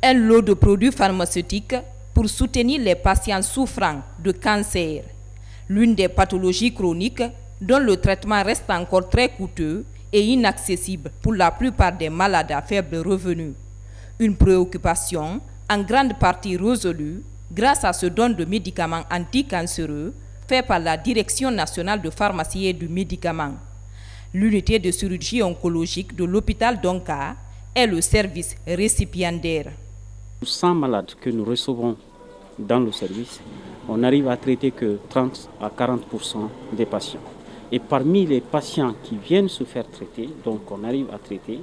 Un lot de produits pharmaceutiques pour soutenir les patients souffrant de cancer, l'une des pathologies chroniques dont le traitement reste encore très coûteux et inaccessible pour la plupart des malades à faible revenu. Une préoccupation en grande partie résolue grâce à ce don de médicaments anticancéreux fait par la Direction nationale de pharmacie et du médicament. L'unité de chirurgie oncologique de l'hôpital Donka est le service récipiendaire. 100 malades que nous recevons dans le service, on arrive à traiter que 30 à 40% des patients. Et parmi les patients qui viennent se faire traiter, donc on arrive à traiter,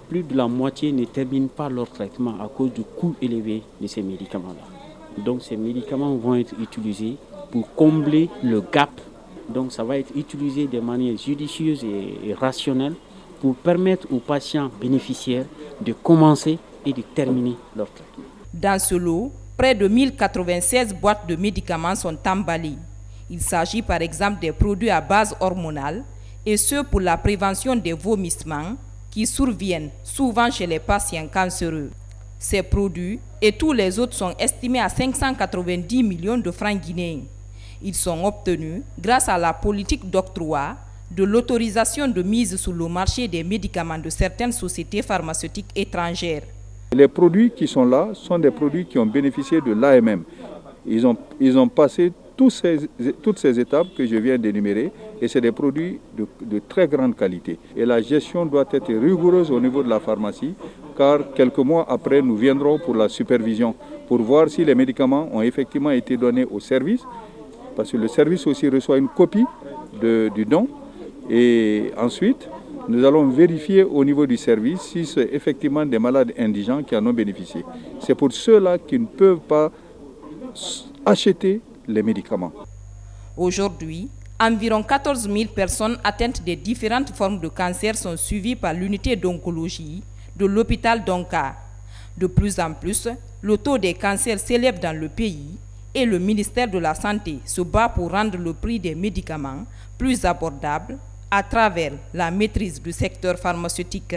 plus de la moitié ne terminent pas leur traitement à cause du coût élevé de ces médicaments-là. Donc ces médicaments vont être utilisés pour combler le gap. Donc ça va être utilisé de manière judicieuse et rationnelle pour permettre aux patients bénéficiaires de commencer et de terminer leur traitement. Dans ce lot, près de 1096 boîtes de médicaments sont emballées. Il s'agit par exemple des produits à base hormonale et ceux pour la prévention des vomissements qui surviennent souvent chez les patients cancéreux. Ces produits et tous les autres sont estimés à 590 millions de francs guinéens. Ils sont obtenus grâce à la politique d'octroi de l'autorisation de mise sur le marché des médicaments de certaines sociétés pharmaceutiques étrangères. Les produits qui sont là sont des produits qui ont bénéficié de l'AMM. Ils ont passé toutes ces étapes que je viens d'énumérer et c'est des produits de très grande qualité. Et la gestion doit être rigoureuse au niveau de la pharmacie car quelques mois après, nous viendrons pour la supervision pour voir si les médicaments ont effectivement été donnés au service parce que le service aussi reçoit une copie du don et ensuite nous allons vérifier au niveau du service si c'est effectivement des malades indigents qui en ont bénéficié. C'est pour ceux-là qui ne peuvent pas acheter les médicaments. Aujourd'hui, environ 14 000 personnes atteintes de différentes formes de cancer sont suivies par l'unité d'oncologie de l'hôpital Donka. De plus en plus, le taux des cancers s'élève dans le pays et le ministère de la Santé se bat pour rendre le prix des médicaments plus abordable à travers la maîtrise du secteur pharmaceutique.